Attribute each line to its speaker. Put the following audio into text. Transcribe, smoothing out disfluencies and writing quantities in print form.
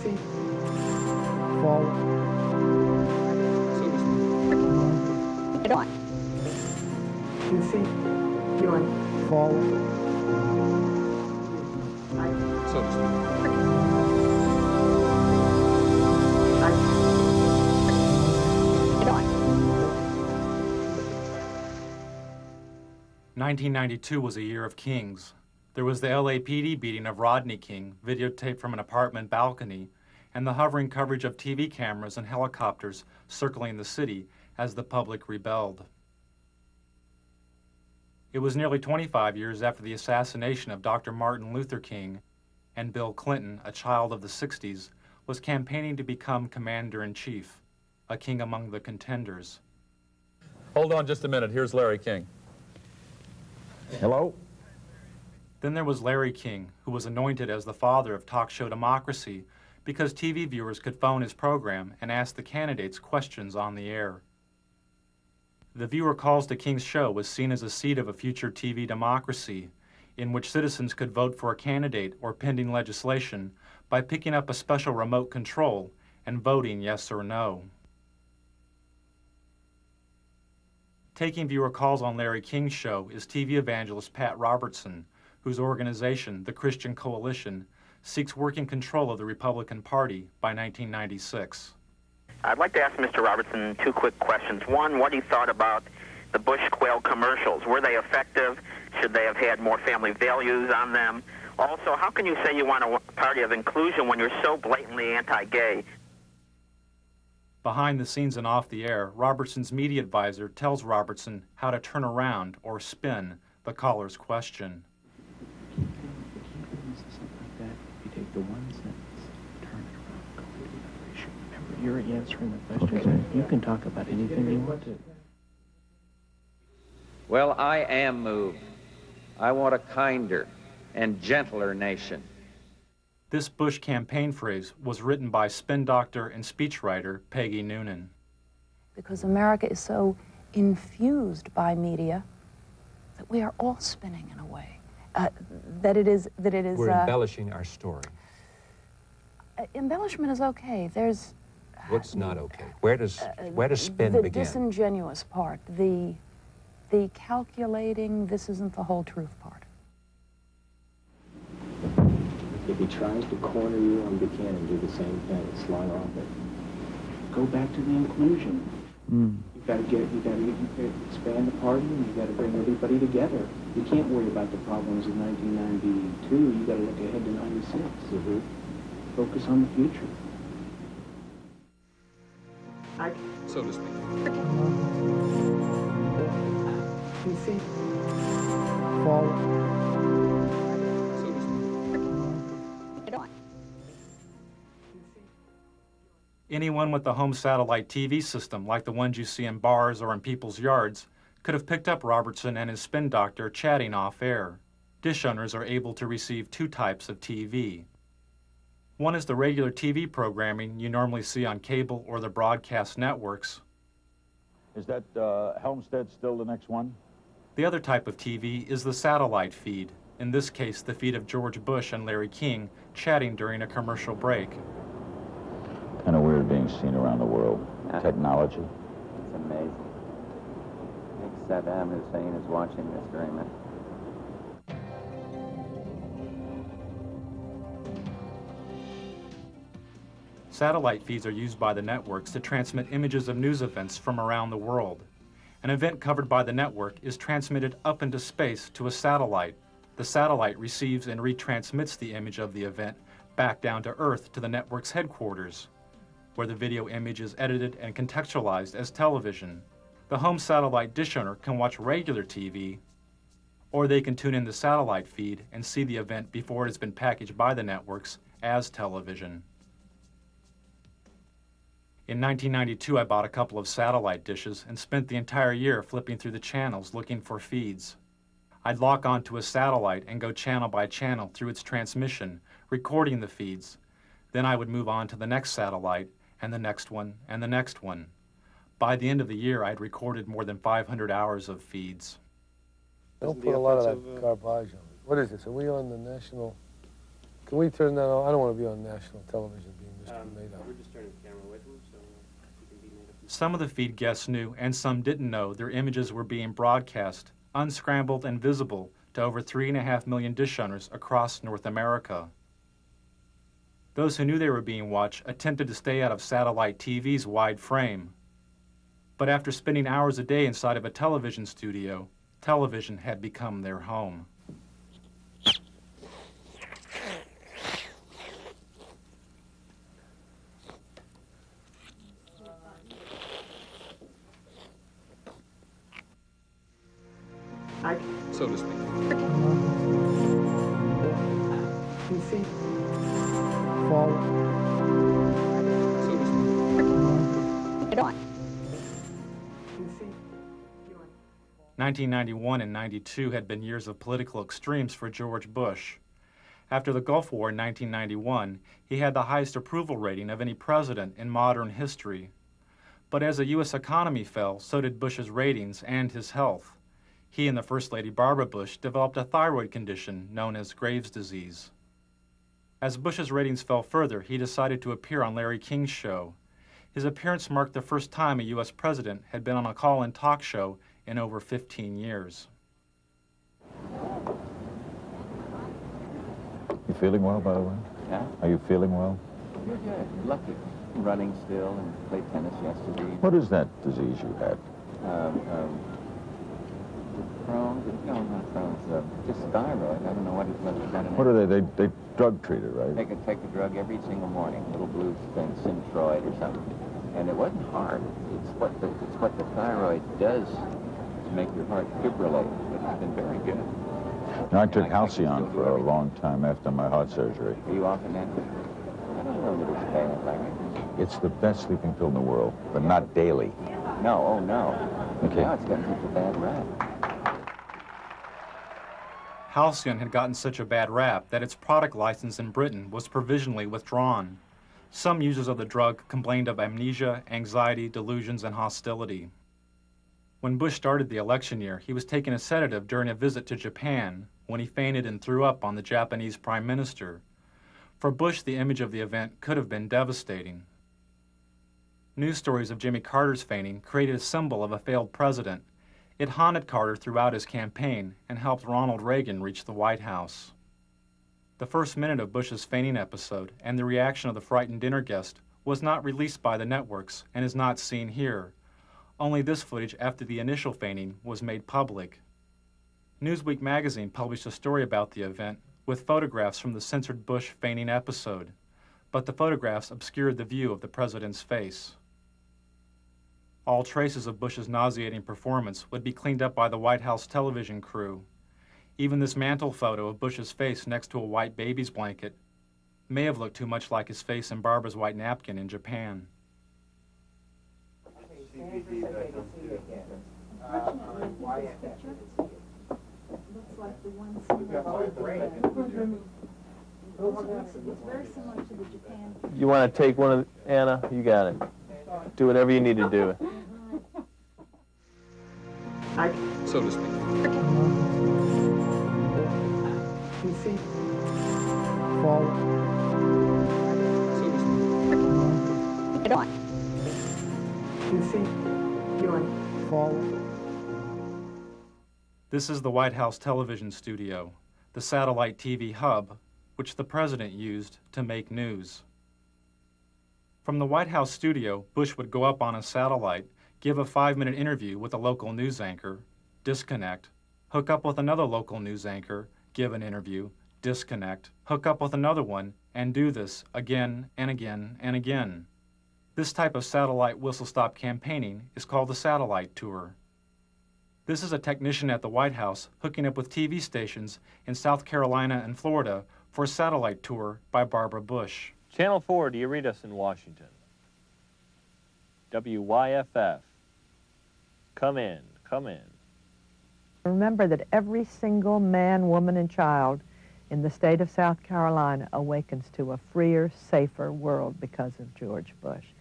Speaker 1: PC. Forward.
Speaker 2: On.
Speaker 1: PC. Viewing. Forward.
Speaker 3: So to speak.
Speaker 4: 1992 was a year of kings. There was the LAPD beating of Rodney King, videotaped from an apartment balcony, and the hovering coverage of TV cameras and helicopters circling the city as the public rebelled. It was nearly 25 years after the assassination of Dr. Martin Luther King, and Bill Clinton, a child of the 60s, was campaigning to become commander-in-chief, a king among the contenders.
Speaker 3: Hold on just a minute. Here's Larry King.
Speaker 5: Hello?
Speaker 4: Then there was Larry King, who was anointed as the father of talk show democracy because TV viewers could phone his program and ask the candidates questions on the air. The viewer calls to King's show was seen as a seed of a future TV democracy in which citizens could vote for a candidate or pending legislation by picking up a special remote control and voting yes or no. Taking viewer calls on Larry King's show is TV evangelist Pat Robertson, whose organization, the Christian Coalition, seeks working control of the Republican Party by 1996.
Speaker 6: I'd like to ask Mr. Robertson two quick questions. One, what he thought about the Bush Quail commercials. Were they effective? Should they have had more family values on them? Also, how can you say you want a party of inclusion when you're so blatantly anti-gay?
Speaker 4: Behind the scenes and off the air, Robertson's media advisor tells Robertson how to turn around or spin the caller's question.
Speaker 7: Something like that. You take the one sentence, turn it around, go to the other issue. Remember, you're answering the questions, and you can talk about anything you want to.
Speaker 5: Well, I am moved. I want a kinder and gentler nation.
Speaker 4: This Bush campaign phrase was written by spin doctor and speechwriter Peggy Noonan.
Speaker 2: Because America is so infused by media that we are all spinning in a way.
Speaker 8: We're embellishing our story.
Speaker 2: Embellishment is okay. There's...
Speaker 8: What's not okay? Where does spin begin?
Speaker 2: The disingenuous part, the calculating, this isn't the whole truth part.
Speaker 7: If he tries to corner you on Buchanan, do the same thing, slide off it. Go back to the inclusion. You gotta expand the party, and you gotta bring everybody together. You can't worry about the problems of 1992. You gotta look ahead to 96. Focus on the future.
Speaker 3: So to speak.
Speaker 1: PC. Forward.
Speaker 4: Anyone with a home satellite TV system, like the ones you see in bars or in people's yards, could have picked up Robertson and his spin doctor chatting off air. Dish owners are able to receive two types of TV. One is the regular TV programming you normally see on cable or the broadcast networks.
Speaker 9: Is that Helmstead still the next one?
Speaker 4: The other type of TV is the satellite feed, in this case the feed of George Bush and Larry King chatting during a commercial break.
Speaker 9: Kind of weird being seen around the world. Technology.
Speaker 5: It's amazing. I think Saddam Hussein is watching this very minute.
Speaker 4: Satellite feeds are used by the networks to transmit images of news events from around the world. An event covered by the network is transmitted up into space to a satellite. The satellite receives and retransmits the image of the event back down to Earth to the network's headquarters, where the video image is edited and contextualized as television. The home satellite dish owner can watch regular TV, or they can tune in the satellite feed and see the event before it has been packaged by the networks as television. In 1992, I bought a couple of satellite dishes and spent the entire year flipping through the channels looking for feeds. I'd lock onto a satellite and go channel by channel through its transmission, recording the feeds. Then I would move on to the next satellite, and the next one, and the next one. By the end of the year, I'd recorded more than 500 hours of feeds.
Speaker 10: Don't put a lot of that garbage on it. What is this? Are we on the national Can we turn that off? I don't want to be on national television being discriminated on.
Speaker 7: We're just turning the camera away from him, so he can be made up.
Speaker 4: Some of the feed guests knew, and some didn't know, their images were being broadcast, unscrambled and visible, to over 3.5 million dish owners across North America. Those who knew they were being watched attempted to stay out of satellite TV's wide frame. But after spending hours a day inside of a television studio, television had become their home.
Speaker 3: So to speak.
Speaker 1: PC. Forward.
Speaker 3: So to speak.
Speaker 2: Get on.
Speaker 1: PC.
Speaker 4: 1991 and 92 had been years of political extremes for George Bush. After the Gulf War in 1991, he had the highest approval rating of any president in modern history. But as the U.S. economy fell, so did Bush's ratings and his health. He and the First Lady Barbara Bush developed a thyroid condition known as Graves' disease. As Bush's ratings fell further, he decided to appear on Larry King's show. His appearance marked the first time a U.S. president had been on a call-in talk show in over 15 years.
Speaker 9: You feeling well, by the way?
Speaker 5: Yeah?
Speaker 9: Are you feeling well?
Speaker 5: You're good. Lucky. Running still and played tennis yesterday.
Speaker 9: What is that disease you had?
Speaker 5: Crohn's, no, not Crohn's, just thyroid. I don't know what it's got in it.
Speaker 9: What are they? They drug treat it, right?
Speaker 5: They could take a drug every single morning, little blue thing, Synthroid or something. And it wasn't hard. It's what the thyroid does to make your heart fibrillate. It's been very good.
Speaker 9: You know, I took halcyon for a long time after my heart surgery.
Speaker 5: Are you often that? I don't know that it's bad, Larry.
Speaker 9: It's the best sleeping pill in the world, but not daily.
Speaker 5: No, oh no.
Speaker 9: Okay.
Speaker 5: Now it's gotten such a bad rap.
Speaker 4: Halcyon had gotten such a bad rap that its product license in Britain was provisionally withdrawn. Some users of the drug complained of amnesia, anxiety, delusions, and hostility. When Bush started the election year, he was taking a sedative during a visit to Japan when he fainted and threw up on the Japanese Prime Minister. For Bush, the image of the event could have been devastating. News stories of Jimmy Carter's fainting created a symbol of a failed president. It haunted Carter throughout his campaign and helped Ronald Reagan reach the White House. The first minute of Bush's fainting episode and the reaction of the frightened dinner guest was not released by the networks and is not seen here. Only this footage after the initial fainting was made public. Newsweek magazine published a story about the event with photographs from the censored Bush fainting episode, but the photographs obscured the view of the president's face. All traces of Bush's nauseating performance would be cleaned up by the White House television crew. Even this mantle photo of Bush's face next to a white baby's blanket may have looked too much like his face in Barbara's white napkin in Japan.
Speaker 11: You want to take one of Anna? You got it. Do whatever you need to do.
Speaker 3: So to speak.
Speaker 1: PC. Forward.
Speaker 3: So to speak.
Speaker 2: Get on.
Speaker 1: PC. Forward.
Speaker 4: This is the White House television studio, the satellite TV hub, which the president used to make news. From the White House studio, Bush would go up on a satellite, give a 5-minute interview with a local news anchor, disconnect, hook up with another local news anchor, give an interview, disconnect, hook up with another one, and do this again and again and again. This type of satellite whistle-stop campaigning is called the satellite tour. This is a technician at the White House hooking up with TV stations in South Carolina and Florida for a satellite tour by Barbara Bush.
Speaker 11: Channel 4, do you read us in Washington? WYFF. Come in, come in.
Speaker 12: Remember that every single man, woman, and child in the state of South Carolina awakens to a freer, safer world because of George Bush.